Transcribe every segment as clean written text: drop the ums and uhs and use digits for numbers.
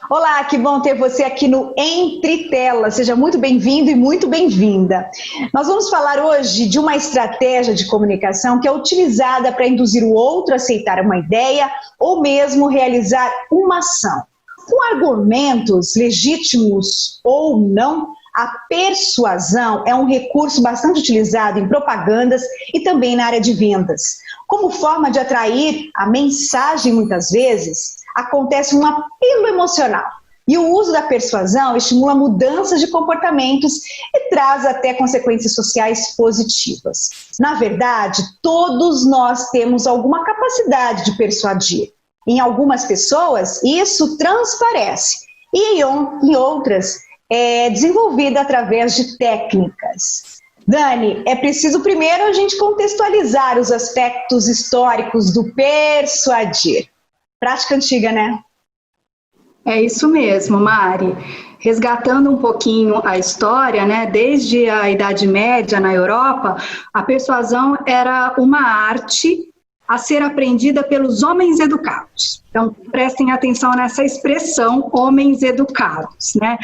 Olá, que bom ter você aqui no Entre Telas. Seja muito bem-vindo e muito bem-vinda. Nós vamos falar hoje de uma estratégia de comunicação que é utilizada para induzir o outro a aceitar uma ideia ou mesmo realizar uma ação. Com argumentos legítimos ou não, a persuasão é um recurso bastante utilizado em propagandas e também na área de vendas. Como forma de atrair a mensagem, muitas vezes, acontece um apelo emocional. E o uso da persuasão estimula mudanças de comportamentos e traz até consequências sociais positivas. Na verdade, todos nós temos alguma capacidade de persuadir. Em algumas pessoas, isso transparece, e em outras, é desenvolvida através de técnicas. Dani, é preciso primeiro a gente contextualizar os aspectos históricos do persuadir. Prática antiga, né? É isso mesmo, Mari. Resgatando um pouquinho a história, né? Desde a Idade Média na Europa, a persuasão era uma arte a ser aprendida pelos homens educados. Então, prestem atenção nessa expressão, homens educados, né?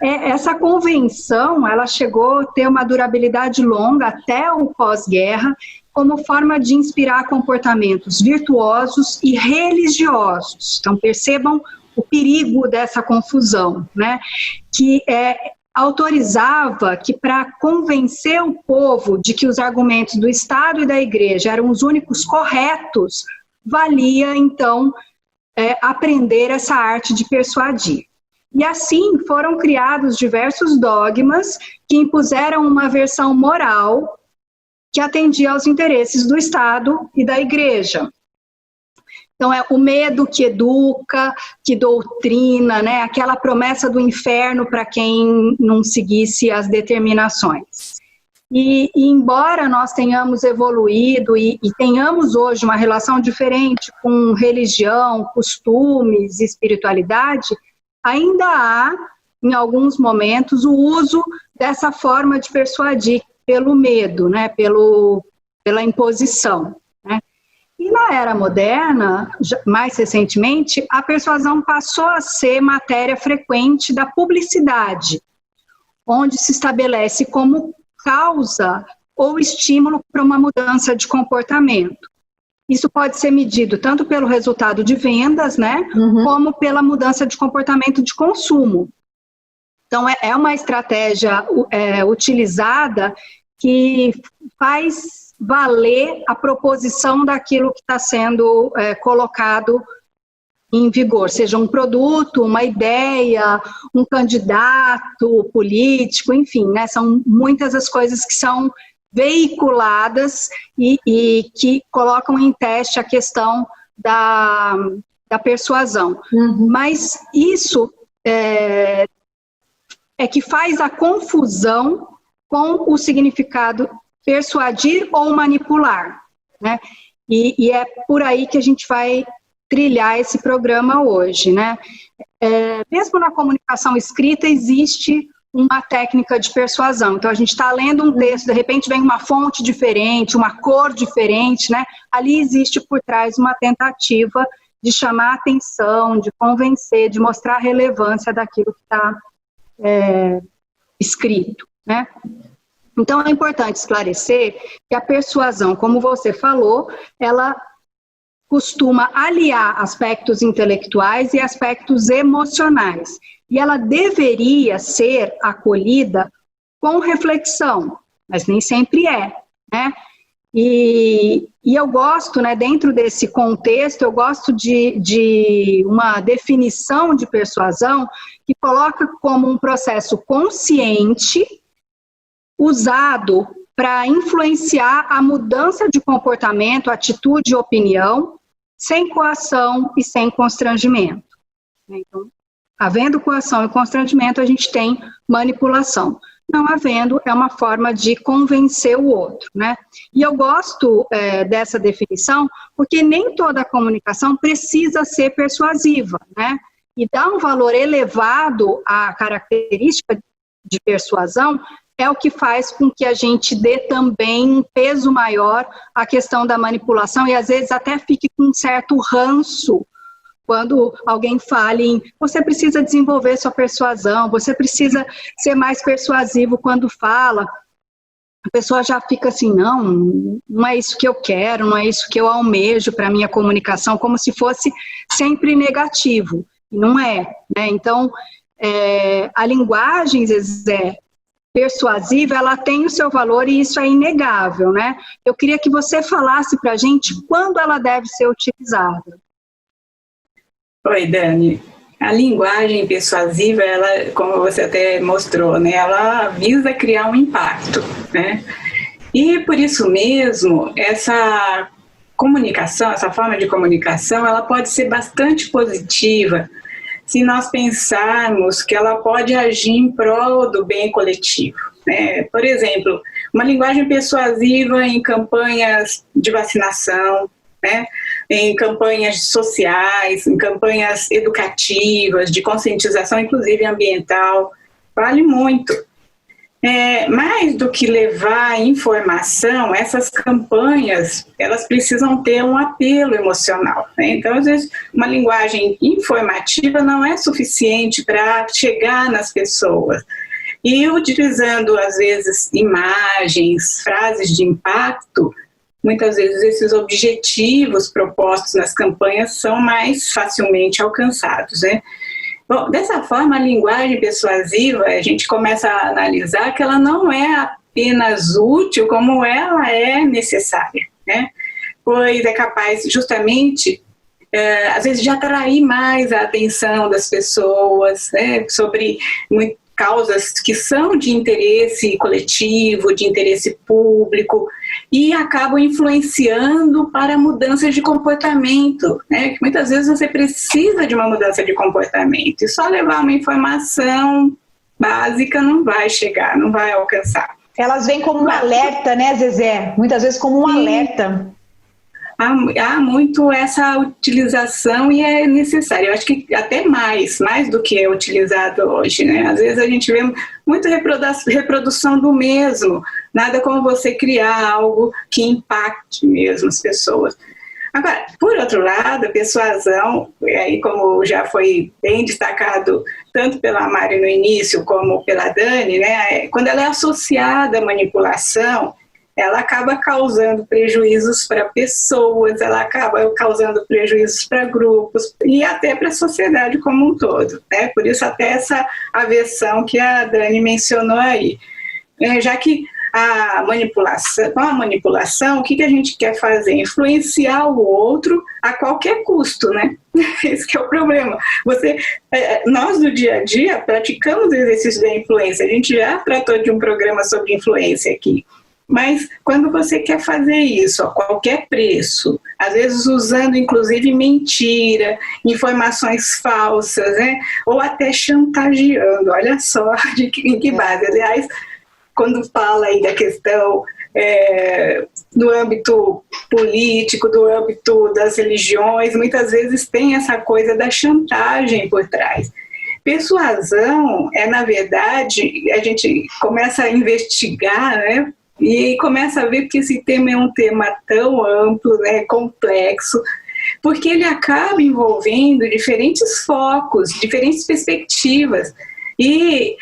Essa convenção, ela chegou a ter uma durabilidade longa até o pós-guerra, como forma de inspirar comportamentos virtuosos e religiosos. Então, percebam o perigo dessa confusão, né? Que autorizava que, para convencer o povo de que os argumentos do Estado e da Igreja eram os únicos corretos, valia, então, aprender essa arte de persuadir. E assim foram criados diversos dogmas que impuseram uma versão moral que atendia aos interesses do Estado e da Igreja. Então, é o medo que educa, que doutrina, né? Aquela promessa do inferno para quem não seguisse as determinações. E embora nós tenhamos evoluído e tenhamos hoje uma relação diferente com religião, costumes, espiritualidade, ainda há, em alguns momentos, o uso dessa forma de persuadir pelo medo, né? Pela imposição. E na era moderna, mais recentemente, a persuasão passou a ser matéria frequente da publicidade, onde se estabelece como causa ou estímulo para uma mudança de comportamento. Isso pode ser medido tanto pelo resultado de vendas, né, como pela mudança de comportamento de consumo. Então, é uma estratégia utilizada que faz valer a proposição daquilo que está sendo colocado em vigor, seja um produto, uma ideia, um candidato político, enfim, né, são muitas as coisas que são veiculadas e que colocam em teste a questão da persuasão. Mas isso é que faz a confusão com o significado persuadir ou manipular, né? E é por aí que a gente vai trilhar esse programa hoje, né? Mesmo na comunicação escrita existe uma técnica de persuasão. Então a gente está lendo um texto, de repente vem uma fonte diferente, uma cor diferente, né? Ali existe por trás uma tentativa de chamar a atenção, de convencer, de mostrar a relevância daquilo que está escrito, né? Então, é importante esclarecer que a persuasão, como você falou, ela costuma aliar aspectos intelectuais e aspectos emocionais. E ela deveria ser acolhida com reflexão, mas nem sempre é, né? E eu gosto, né, dentro desse contexto, eu gosto de uma definição de persuasão que coloca como um processo consciente usado para influenciar a mudança de comportamento, atitude e opinião, sem coação e sem constrangimento. Então, havendo coação e constrangimento, a gente tem manipulação. Não havendo, é uma forma de convencer o outro, né? E eu gosto dessa definição, porque nem toda comunicação precisa ser persuasiva, né? E dar um valor elevado à característica de persuasão é o que faz com que a gente dê também um peso maior à questão da manipulação e às vezes até fique com um certo ranço Quando alguém fala em você precisa desenvolver sua persuasão, você precisa ser mais persuasivo quando fala, a pessoa já fica assim, não é isso que eu quero, não é isso que eu almejo para a minha comunicação, como se fosse sempre negativo. E não é, né? Então, a linguagem, Zezé, persuasiva, ela tem o seu valor e isso é inegável, né? Eu queria que você falasse para a gente quando ela deve ser utilizada. Oi, Dani. A linguagem persuasiva, ela, como você até mostrou, né, ela visa criar um impacto, né? E por isso mesmo, essa comunicação, essa forma de comunicação, ela pode ser bastante positiva se nós pensarmos que ela pode agir em prol do bem coletivo, né? Por exemplo, uma linguagem persuasiva em campanhas de vacinação, né? Em campanhas sociais, em campanhas educativas, de conscientização, inclusive ambiental, vale muito. Mais do que levar informação, essas campanhas, elas precisam ter um apelo emocional, né? Então, às vezes, uma linguagem informativa não é suficiente para chegar nas pessoas. E utilizando, às vezes, imagens, frases de impacto, muitas vezes esses objetivos propostos nas campanhas são mais facilmente alcançados, né? Bom, dessa forma, a linguagem persuasiva, a gente começa a analisar que ela não é apenas útil, como ela é necessária, né? Pois é capaz justamente, às vezes, de atrair mais a atenção das pessoas, né? Sobre causas que são de interesse coletivo, de interesse público, e acabam influenciando para mudanças de comportamento, né? Que muitas vezes você precisa de uma mudança de comportamento, e só levar uma informação básica não vai chegar, não vai alcançar. Elas vêm como um alerta, né, Zezé? Muitas vezes como um alerta. Há muito essa utilização e é necessário. Eu acho que até mais do que é utilizado hoje, né? Às vezes a gente vê muita reprodução do mesmo, nada como você criar algo que impacte mesmo as pessoas. Agora, por outro lado, a persuasão, aí como já foi bem destacado tanto pela Mari no início como pela Dani, né? Quando ela é associada à manipulação, ela acaba causando prejuízos para pessoas, ela acaba causando prejuízos para grupos e até para a sociedade como um todo, né? Por isso até essa aversão que a Dani mencionou aí. Já que com a manipulação, o que a gente quer fazer? Influenciar o outro a qualquer custo, né? Esse que é o problema. Nós, no dia a dia, praticamos exercícios da influência. A gente já tratou de um programa sobre influência aqui. Mas quando você quer fazer isso a qualquer preço, às vezes usando inclusive mentira, informações falsas, né? Ou até chantageando, olha só em que base. Aliás, quando fala aí da questão do âmbito político, do âmbito das religiões, muitas vezes tem essa coisa da chantagem por trás. Persuasão na verdade, a gente começa a investigar, né? E começa a ver que esse tema é um tema tão amplo, né, complexo, porque ele acaba envolvendo diferentes focos, diferentes perspectivas. E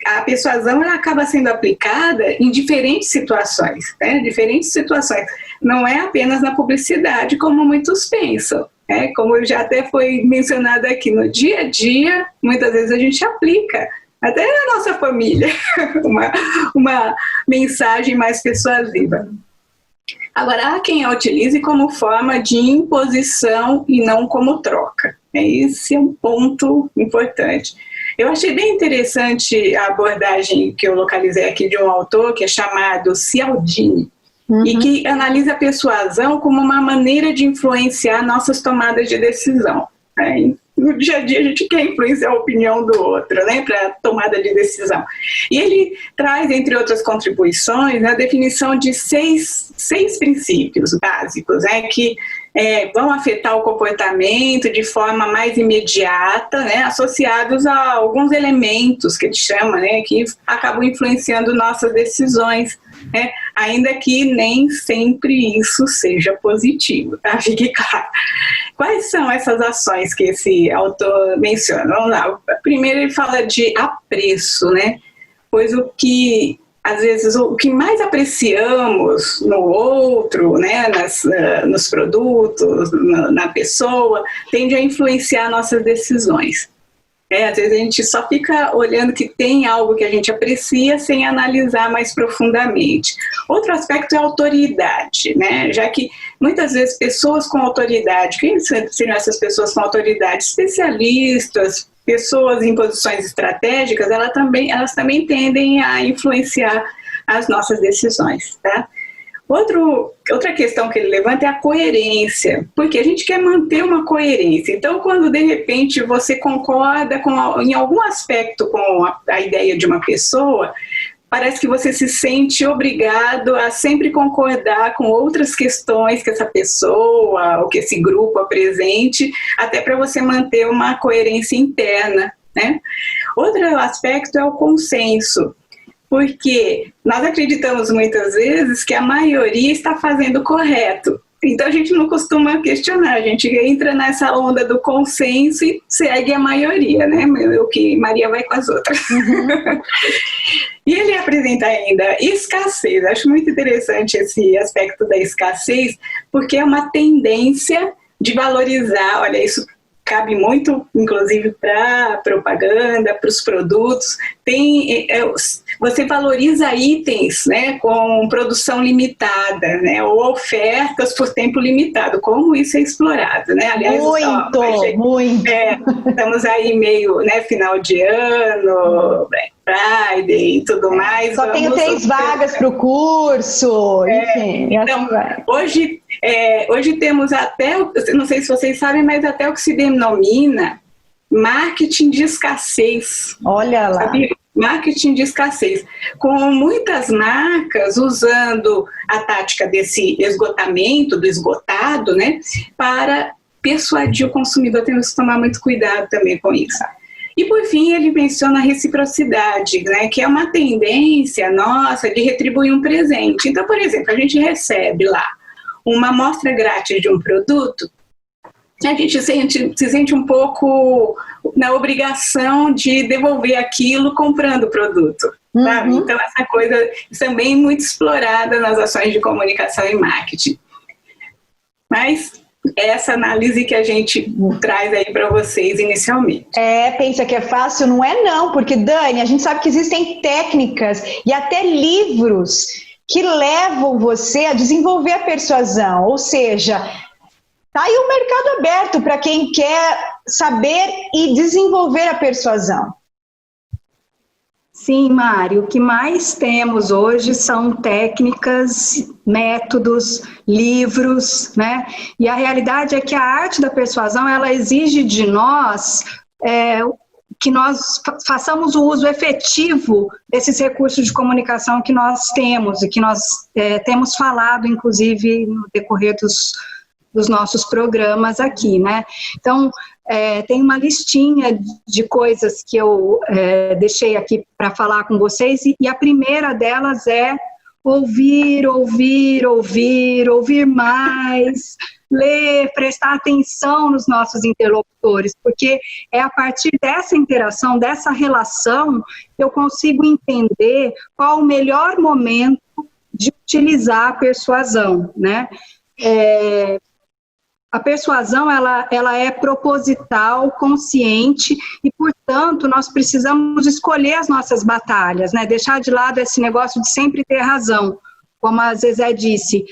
a persuasão ela acaba sendo aplicada em diferentes situações, né? Diferentes situações. Não é apenas na publicidade, como muitos pensam. Como já até foi mencionado aqui, no dia a dia, muitas vezes a gente aplica até na nossa família, uma mensagem mais persuasiva. Agora, há quem a utilize como forma de imposição e não como troca. Esse é um ponto importante. Eu achei bem interessante a abordagem que eu localizei aqui de um autor que é chamado Cialdini, e que analisa a persuasão como uma maneira de influenciar nossas tomadas de decisão. No dia a dia a gente quer influenciar a opinião do outro, né, para tomada de decisão. E ele traz, entre outras contribuições, a definição de seis princípios básicos, né, que vão afetar o comportamento de forma mais imediata, né, associados a alguns elementos que ele chama, né, que acabam influenciando nossas decisões, né. ainda que nem sempre isso seja positivo, tá? Fique claro. Quais são essas ações que esse autor menciona? Vamos lá. Primeiro ele fala de apreço, né? Pois às vezes, o que mais apreciamos no outro, né, nos produtos, na pessoa, tende a influenciar nossas decisões. Às vezes a gente só fica olhando que tem algo que a gente aprecia sem analisar mais profundamente. Outro aspecto é a autoridade, né? Já que muitas vezes pessoas com autoridade, quem seriam essas pessoas com autoridade? Especialistas, pessoas em posições estratégicas, elas também tendem a influenciar as nossas decisões, tá? Outra questão que ele levanta é a coerência, porque a gente quer manter uma coerência. Então, quando de repente você concorda em algum aspecto com a ideia de uma pessoa, parece que você se sente obrigado a sempre concordar com outras questões que essa pessoa ou que esse grupo apresente, até para você manter uma coerência interna, né? Outro aspecto é o consenso, porque nós acreditamos muitas vezes que a maioria está fazendo o correto. Então a gente não costuma questionar, a gente entra nessa onda do consenso e segue a maioria, né? O que Maria vai com as outras. Uhum. E ele apresenta ainda escassez. Acho muito interessante esse aspecto da escassez, porque é uma tendência de valorizar, olha, isso cabe muito, inclusive, para propaganda, para os produtos. Você valoriza itens, né, com produção limitada, né, ou ofertas por tempo limitado. Como isso é explorado, né? Aliás, muito. Estamos aí meio, né, final de ano, Black Friday e tudo mais. Só tenho 3 vagas para o curso, enfim. Então, hoje temos até, não sei se vocês sabem, mas até o que se denomina marketing de escassez. Olha lá. Sabe? Marketing de escassez, com muitas marcas usando a tática desse esgotamento, do esgotado, né, para persuadir o consumidor. Temos que tomar muito cuidado também com isso. E, por fim, ele menciona a reciprocidade, né, que é uma tendência nossa de retribuir um presente. Então, por exemplo, a gente recebe lá uma amostra grátis de um produto, a gente se sente um pouco na obrigação de devolver aquilo comprando o produto. Sabe? Então, essa coisa também muito explorada nas ações de comunicação e marketing. Mas essa análise que a gente traz aí para vocês inicialmente. Pensa que é fácil? Não é não, porque, Dani, a gente sabe que existem técnicas e até livros que levam você a desenvolver a persuasão, ou seja, tá aí o mercado aberto para quem quer saber e desenvolver a persuasão. Sim, Mari, o que mais temos hoje são técnicas, métodos, livros, né? E a realidade é que a arte da persuasão, ela exige de nós que nós façamos o uso efetivo desses recursos de comunicação que nós temos e que nós temos falado, inclusive, no decorrer dos nossos programas aqui, né? Então, tem uma listinha de coisas que eu deixei aqui para falar com vocês, e a primeira delas é ouvir mais, ler, prestar atenção nos nossos interlocutores, porque é a partir dessa interação, dessa relação, eu consigo entender qual o melhor momento de utilizar a persuasão, né? A persuasão, ela é proposital, consciente e, portanto, nós precisamos escolher as nossas batalhas, né? Deixar de lado esse negócio de sempre ter razão. Como a Zezé disse,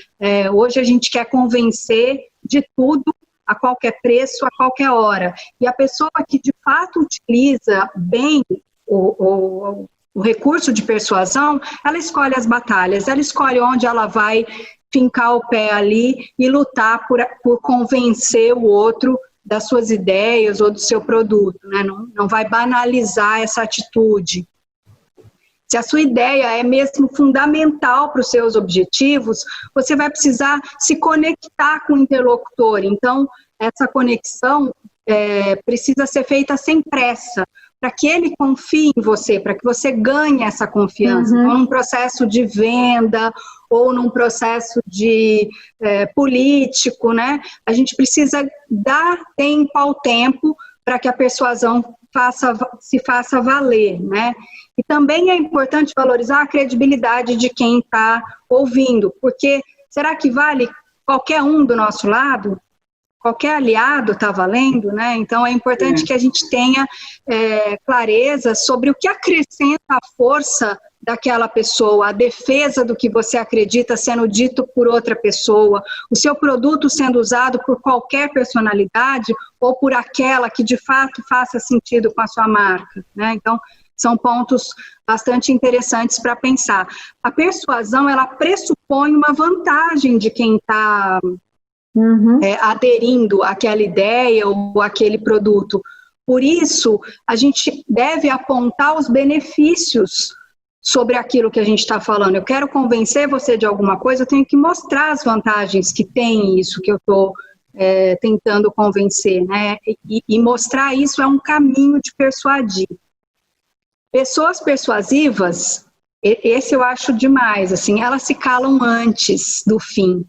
hoje a gente quer convencer de tudo, a qualquer preço, a qualquer hora. E a pessoa que, de fato, utiliza bem o recurso de persuasão, ela escolhe as batalhas, ela escolhe onde ela vai fincar o pé ali e lutar por convencer o outro das suas ideias ou do seu produto, né? Não vai banalizar essa atitude. Se a sua ideia é mesmo fundamental para os seus objetivos, você vai precisar se conectar com o interlocutor. Então, essa conexão precisa ser feita sem pressa, para que ele confie em você, para que você ganhe essa confiança. Então, num processo de venda ou num processo de político, né? A gente precisa dar tempo ao tempo para que a persuasão se faça valer, né? E também é importante valorizar a credibilidade de quem está ouvindo, porque será que vale qualquer um do nosso lado? Qualquer aliado está valendo, né? Então é importante que a gente tenha clareza sobre o que acrescenta a força daquela pessoa, a defesa do que você acredita sendo dito por outra pessoa, o seu produto sendo usado por qualquer personalidade ou por aquela que de fato faça sentido com a sua marca, né? Então são pontos bastante interessantes para pensar. A persuasão, ela pressupõe uma vantagem de quem está aderindo àquela ideia ou àquele produto. Por isso, a gente deve apontar os benefícios sobre aquilo que a gente está falando. Eu quero convencer você de alguma coisa, eu tenho que mostrar as vantagens que tem isso que eu estou tentando convencer, né? E mostrar isso é um caminho de persuadir. Pessoas persuasivas, esse eu acho demais, assim, elas se calam antes do fim.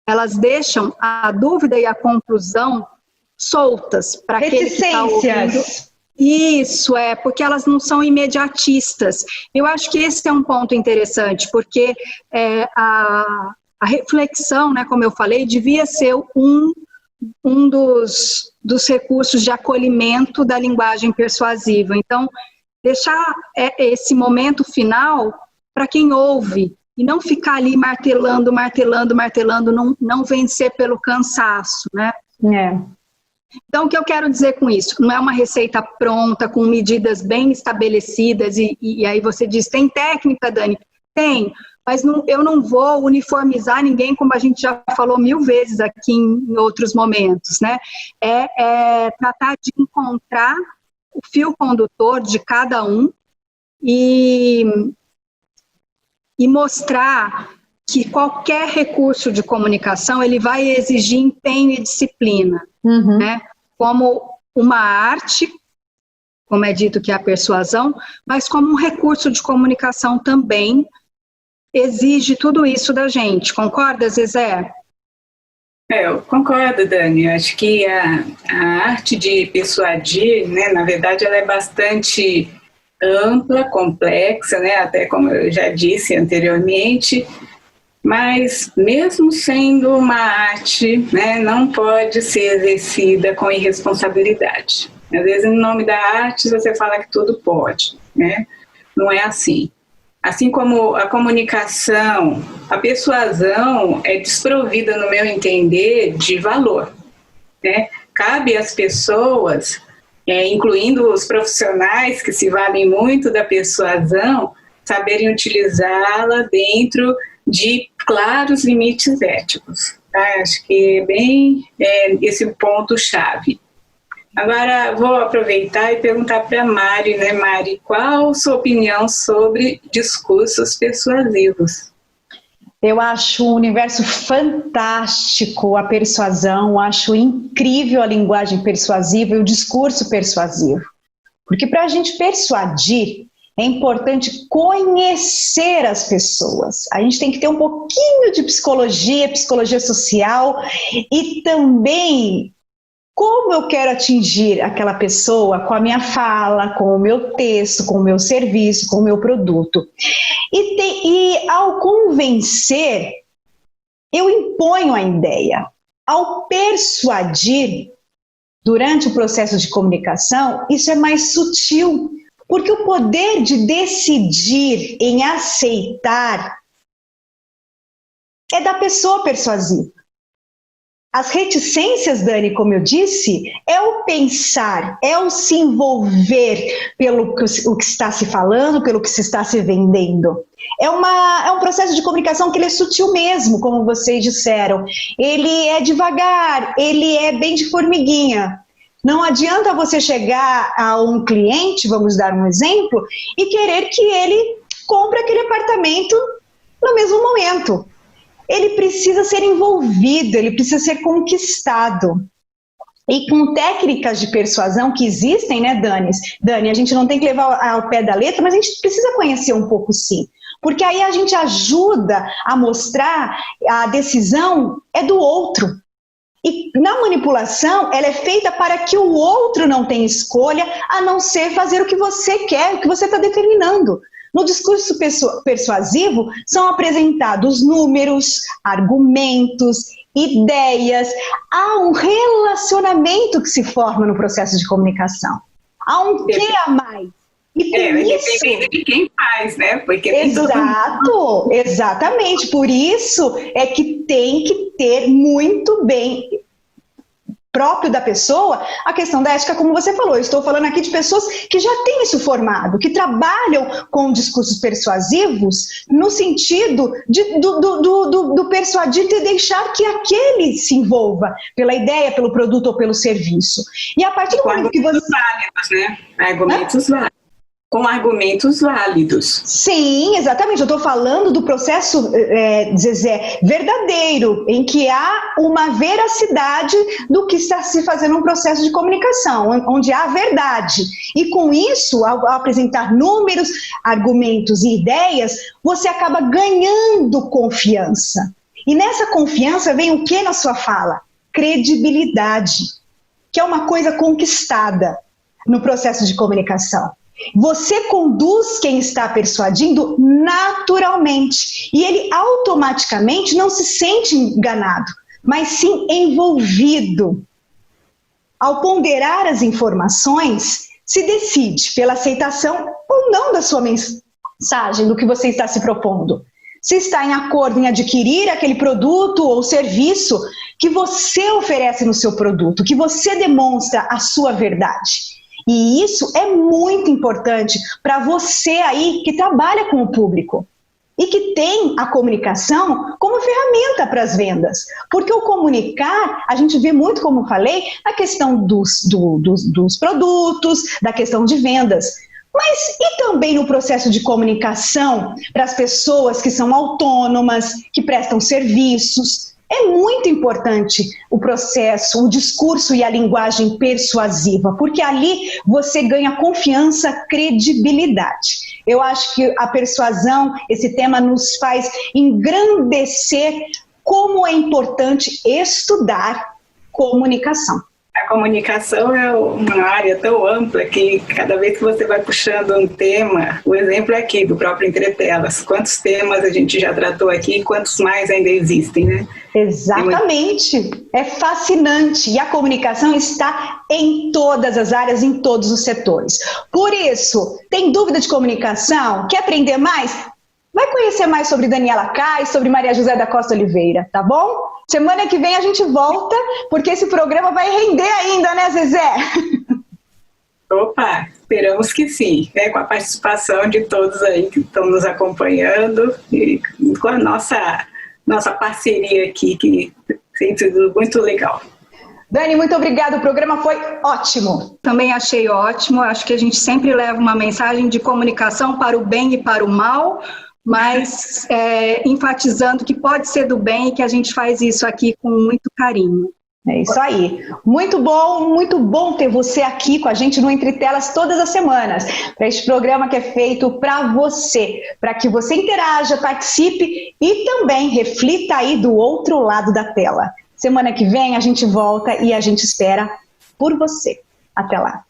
Elas deixam a dúvida e a conclusão soltas para aquele que está ouvindo. Isso, porque elas não são imediatistas. Eu acho que esse é um ponto interessante, porque a reflexão, né, como eu falei, devia ser um dos recursos de acolhimento da linguagem persuasiva. Então, deixar esse momento final para quem ouve, e não ficar ali martelando, não vencer pelo cansaço, né? Então, o que eu quero dizer com isso? Não é uma receita pronta, com medidas bem estabelecidas, e aí você diz, tem técnica, Dani? Tem, mas eu não vou uniformizar ninguém, como a gente já falou 1000 vezes aqui em outros momentos, né? É tratar de encontrar o fio condutor de cada um e mostrar que qualquer recurso de comunicação ele vai exigir empenho e disciplina, né? Como uma arte, como é dito que é a persuasão, mas como um recurso de comunicação também exige tudo isso da gente. Concorda, Zezé? Eu concordo, Dani. Eu acho que a arte de persuadir, né, na verdade, ela é bastante ampla, complexa, né, até como eu já disse anteriormente, mas mesmo sendo uma arte, né, não pode ser exercida com irresponsabilidade. Às vezes, em nome da arte, você fala que tudo pode, né? Não é assim. Assim como a comunicação, a persuasão é desprovida, no meu entender, de valor, né? Cabe às pessoas, incluindo os profissionais que se valem muito da persuasão, saberem utilizá-la dentro de claros limites éticos. Tá? Acho que é bem esse ponto-chave. Agora, vou aproveitar e perguntar para a Mari, né, Mari, qual a sua opinião sobre discursos persuasivos? Eu acho um universo fantástico a persuasão, acho incrível a linguagem persuasiva e o discurso persuasivo. Porque para a gente persuadir, é importante conhecer as pessoas. A gente tem que ter um pouquinho de psicologia social e também como eu quero atingir aquela pessoa com a minha fala, com o meu texto, com o meu serviço, com o meu produto. E ao convencer, eu imponho a ideia. Ao persuadir, durante o processo de comunicação, isso é mais sutil, porque o poder de decidir em aceitar é da pessoa persuasiva. As reticências, Dani, como eu disse, é o pensar, é o se envolver pelo o que está se falando, pelo que se está se vendendo. É um processo de comunicação que ele é sutil mesmo, como vocês disseram. Ele é devagar, ele é bem de formiguinha. Não adianta você chegar a um cliente, vamos dar um exemplo, e querer que ele compre aquele apartamento no mesmo momento. Ele precisa ser envolvido, ele precisa ser conquistado. E com técnicas de persuasão que existem, né, Dani, a gente não tem que levar ao pé da letra, mas a gente precisa conhecer um pouco, sim. Porque aí a gente ajuda a mostrar a decisão é do outro. E na manipulação, ela é feita para que o outro não tenha escolha, a não ser fazer o que você quer, o que você está determinando. No discurso persuasivo, são apresentados números, argumentos, ideias. Há um relacionamento que se forma no processo de comunicação. Há um quê a mais. E depende de quem faz, né? Porque exato, exatamente. Por isso é que tem que ter muito bem próprio da pessoa a questão da ética, como você falou. Eu estou falando aqui de pessoas que já têm isso formado, que trabalham com discursos persuasivos no sentido do persuadir e deixar que aquele se envolva pela ideia, pelo produto ou pelo serviço. E a partir do momento que você... válidos, né? Argumentos válidos. Com argumentos válidos. Sim, exatamente. Eu estou falando do processo, Zezé, verdadeiro, em que há uma veracidade do que está se fazendo um processo de comunicação, onde há verdade. E com isso, ao apresentar números, argumentos e ideias, você acaba ganhando confiança. E nessa confiança vem o que na sua fala? Credibilidade, que é uma coisa conquistada no processo de comunicação. Você conduz quem está persuadindo naturalmente e ele automaticamente não se sente enganado, mas sim envolvido. Ao ponderar as informações, se decide pela aceitação ou não da sua mensagem, do que você está se propondo. Se está em acordo em adquirir aquele produto ou serviço que você oferece no seu produto, que você demonstra a sua verdade. E isso é muito importante para você aí que trabalha com o público e que tem a comunicação como ferramenta para as vendas. Porque o comunicar, a gente vê muito, como falei, a questão dos produtos, da questão de vendas. Mas e também no processo de comunicação para as pessoas que são autônomas, que prestam serviços? É muito importante o processo, o discurso e a linguagem persuasiva, porque ali você ganha confiança, credibilidade. Eu acho que a persuasão, esse tema nos faz engrandecer como é importante estudar comunicação. A comunicação é uma área tão ampla que cada vez que você vai puxando um tema, o exemplo é aqui do próprio Entre Telas. Quantos temas a gente já tratou aqui e quantos mais ainda existem, né? Exatamente. É fascinante. E a comunicação está em todas as áreas, em todos os setores. Por isso, tem dúvida de comunicação? Quer aprender mais? Vai conhecer mais sobre Daniela Cais, sobre Maria José da Costa Oliveira, tá bom? Semana que vem a gente volta, porque esse programa vai render ainda, né, Zezé? Opa, esperamos que sim, né? Com a participação de todos aí que estão nos acompanhando e com a nossa parceria aqui, que tem sido muito legal. Dani, muito obrigada, o programa foi ótimo. Também achei ótimo, acho que a gente sempre leva uma mensagem de comunicação para o bem e para o mal, mas enfatizando que pode ser do bem e que a gente faz isso aqui com muito carinho. É isso aí. Muito bom ter você aqui com a gente no Entre Telas todas as semanas, para este programa que é feito para você, para que você interaja, participe e também reflita aí do outro lado da tela. Semana que vem a gente volta e a gente espera por você. Até lá.